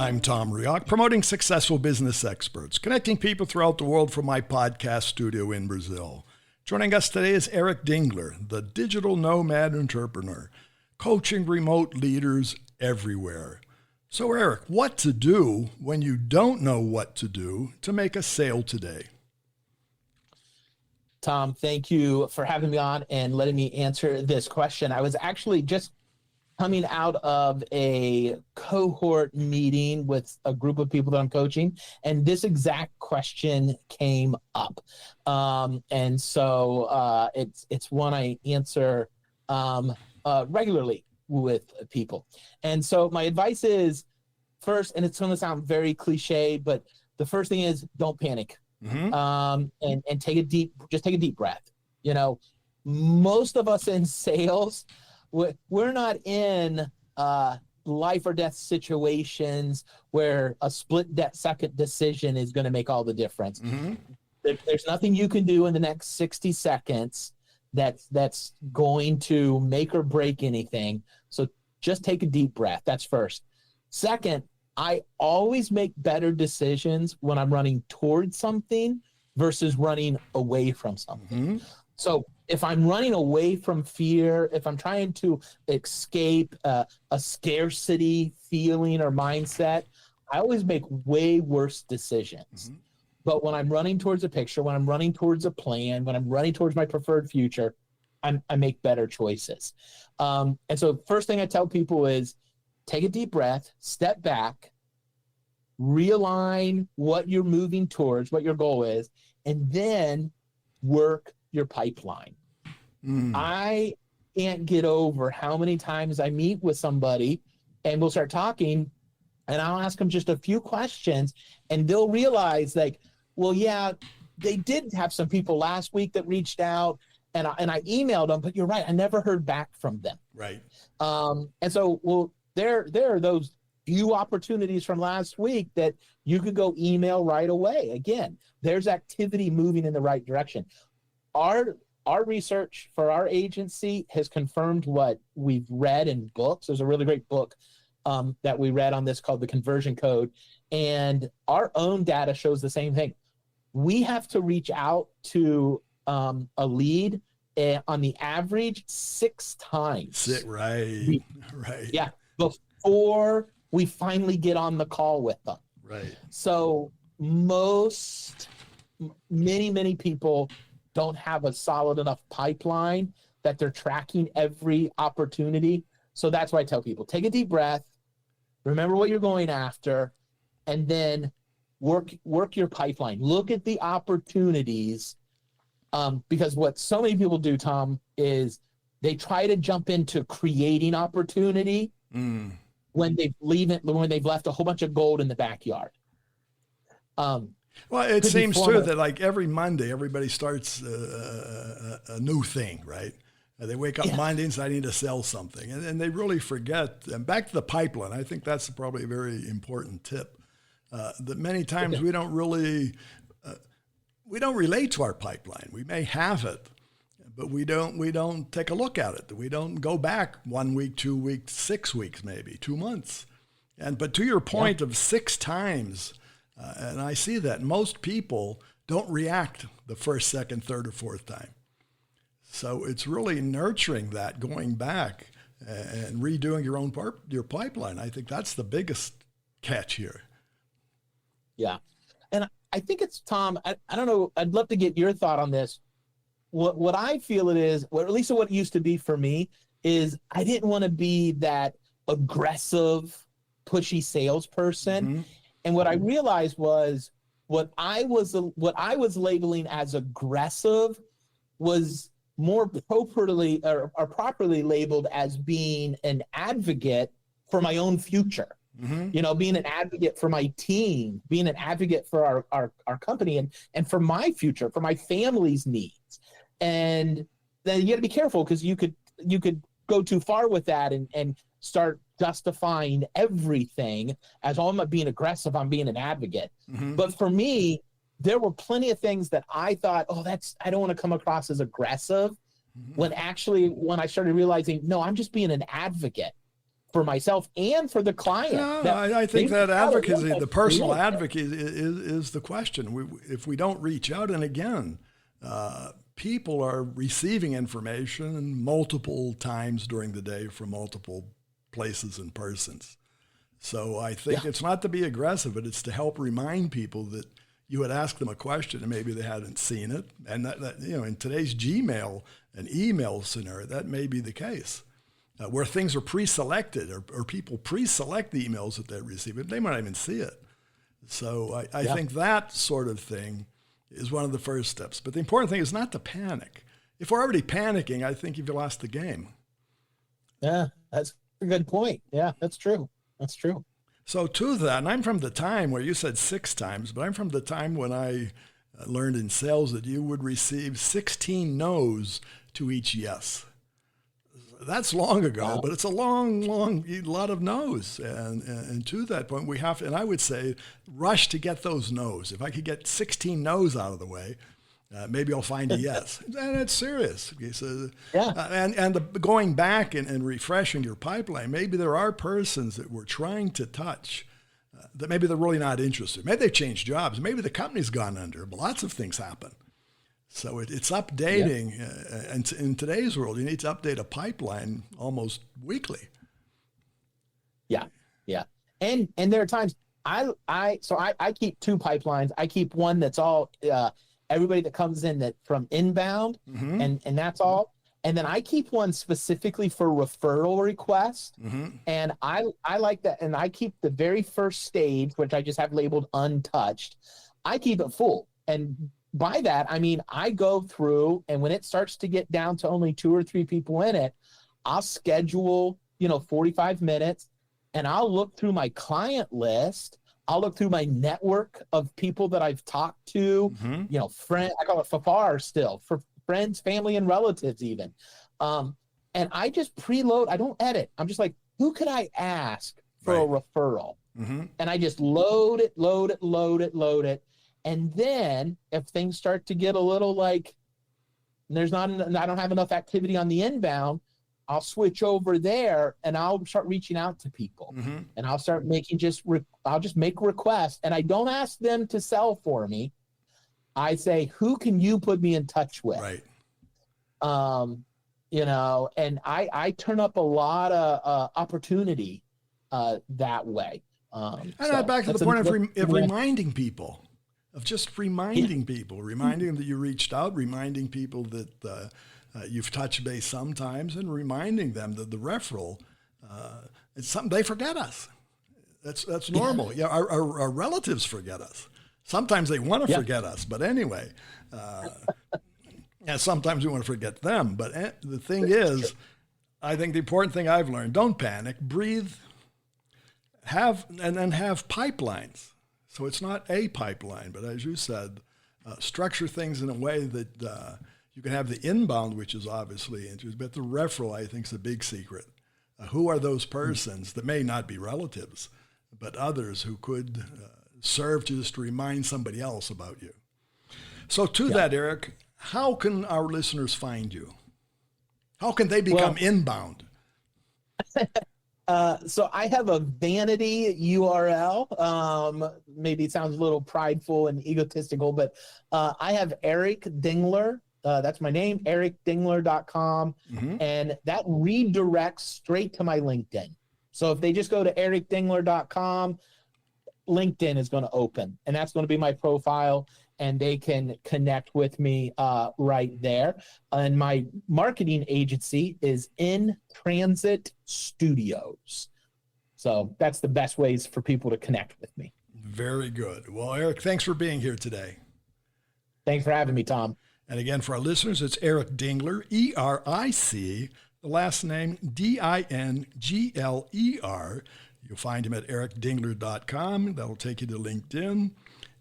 I'm Tom Rioch, promoting successful business experts, connecting people throughout the world from my podcast studio in Brazil. Joining us today is Eric Dingler, the digital nomad entrepreneur, coaching remote leaders everywhere. So Eric, what to do when you don't know what to do to make a sale today? Tom, thank you for having me on and letting me answer this question. I was actually just coming out of a cohort meeting with a group of people that I'm coaching, and this exact question came up. And so it's one I answer regularly with people. And so my advice is, first, and it's going to sound very cliche, but the first thing is don't panic. And take a deep breath. You know, most of us in sales, we're not in life or death situations where a split-second decision is going to make all the difference. There's nothing you can do in the next 60 seconds that's going to make or break anything. So just take a deep breath. That's first. Second, I always make better decisions when I'm running towards something versus running away from something. So if I'm running away from fear, if I'm trying to escape a scarcity feeling or mindset, I always make way worse decisions. But when I'm running towards a picture, when I'm running towards a plan, when I'm running towards my preferred future, I make better choices. And so first thing I tell people is take a deep breath, step back, realign what you're moving towards, what your goal is, and then work your pipeline. I can't get over how many times I meet with somebody and we'll start talking and I'll ask them just a few questions and they'll realize like, well, yeah, they did have some people last week that reached out and I emailed them, but you're right, I never heard back from them. Right. And so, well, there are those few opportunities from last week that you could go email right away. Again, there's activity moving in the right direction. Our research for our agency has confirmed what we've read in books. There's a really great book that we read on this called The Conversion Code. And our own data shows the same thing. We have to reach out to a lead on the average 6 times. Right. Yeah. Before we finally get on the call with them. Right. So many people don't have a solid enough pipeline that they're tracking every opportunity. So that's why I tell people, take a deep breath, remember what you're going after, and then work your pipeline. Look at the opportunities, because what so many people do, Tom, is they try to jump into creating opportunity when they've left a whole bunch of gold in the backyard. Well, it seems too that like every Monday, everybody starts a new thing, right? They wake up Monday and say, I need to sell something. And they really forget. And back to the pipeline, I think that's probably a very important tip. That many times we don't relate to our pipeline. We may have it, but we don't take a look at it. We don't go back 1 week, 2 weeks, 6 weeks, maybe 2 months. But to your point of 6 times, and I see that most people don't react the first, second, third, or fourth time. So it's really nurturing that, going back and redoing your pipeline. I think that's the biggest catch here. Yeah. And I think it's, Tom, I don't know, I'd love to get your thought on this. What I feel it is, or at least what it used to be for me, is I didn't want to be that aggressive, pushy salesperson. And what I realized was what I was labeling as aggressive was more properly or properly labeled as being an advocate for my own future. You know, being an advocate for my team, being an advocate for our company and for my future, for my family's needs. And then you got to be careful because you could go too far with that and start justifying everything as, oh, I'm not being aggressive, I'm being an advocate. But for me, there were plenty of things that I thought, I don't want to come across as aggressive, when actually, when I started realizing, no, I'm just being an advocate for myself and for the client. No, I think that advocacy, the personal advocacy is the question. If we don't reach out, and again, people are receiving information multiple times during the day from multiple places and persons. So I think it's not to be aggressive, but it's to help remind people that you would ask them a question and maybe they hadn't seen it. And that in today's Gmail and email scenario, that may be the case. Where things are pre-selected or people pre-select the emails that they receive, they might not even see it. So I think that sort of thing is one of the first steps. But the important thing is not to panic. If we're already panicking, I think you've lost the game. Yeah, that's a good point. Yeah, that's true. That's true. So to that, and I'm from the time where you said 6 times, but I'm from the time when I learned in sales that you would receive 16 no's to each yes. That's long ago, but it's a long lot of no's. And to that point, we have to, and I would say, rush to get those no's. If I could get 16 no's out of the way, maybe I'll find a yes. And it's serious. So, going back and refreshing your pipeline, maybe there are persons that we're trying to touch that maybe they're really not interested. Maybe they've changed jobs. Maybe the company's gone under. But lots of things happen. So it's updating. And in today's world, you need to update a pipeline almost weekly. Yeah. And there are times I keep 2 pipelines. I keep one that's all everybody that comes in that from inbound, and that's all. And then I keep one specifically for referral requests. And I like that. And I keep the very first stage, which I just have labeled untouched. I keep it full. And by that, I mean, I go through, and when it starts to get down to only 2 or 3 people in it, I'll schedule, 45 minutes, and I'll look through my client list. I'll look through my network of people that I've talked to, friend, I call it FAFAR still, for friends, family, and relatives even. And I just preload. I don't edit. I'm just like, who could I ask for a referral? And I just load it. And then if things start to get a little like I don't have enough activity on the inbound, I'll switch over there and I'll start reaching out to people, and I'll start making I'll just make requests, and I don't ask them to sell for me. I say, who can you put me in touch with? Right. And I turn up a lot of opportunity that way. And back to the point of reminding people. Of just reminding people, reminding them that you reached out, reminding people that you've touched base sometimes, and reminding them that the referral, it's something they forget us. That's normal. Yeah, our relatives forget us. Sometimes they want to forget us, but anyway, sometimes we want to forget them. But the thing is, I think the important thing I've learned: don't panic, breathe, have pipelines. So it's not a pipeline, but as you said, structure things in a way that you can have the inbound, which is obviously interesting, but the referral, I think, is a big secret. Who are those persons that may not be relatives, but others who could serve to just remind somebody else about you? So to that, Eric, how can our listeners find you? How can they become inbound? So I have a vanity URL. Maybe it sounds a little prideful and egotistical, but I have Eric Dingler. That's my name, ericdingler.com. And that redirects straight to my LinkedIn. So if they just go to ericdingler.com, LinkedIn is going to open, and that's going to be my profile, and they can connect with me right there. And my marketing agency is In Transit Studios. So that's the best ways for people to connect with me. Very good. Well, Eric, thanks for being here today. Thanks for having me, Tom. And again, for our listeners, it's Eric Dingler, E-R-I-C, the last name D-I-N-G-L-E-R. You'll find him at ericdingler.com. That'll take you to LinkedIn.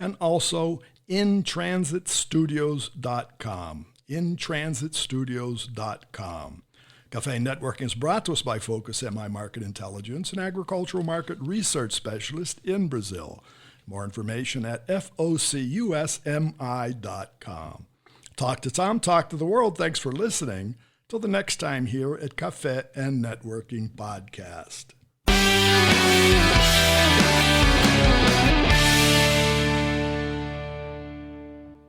And also intransitstudios.com. Intransitstudios.com. Cafe Networking is brought to us by Focus MI Market Intelligence, an agricultural market research specialist in Brazil. More information at focusmi.com. Talk to Tom, talk to the world. Thanks for listening. Till the next time here at Cafe and Networking Podcast.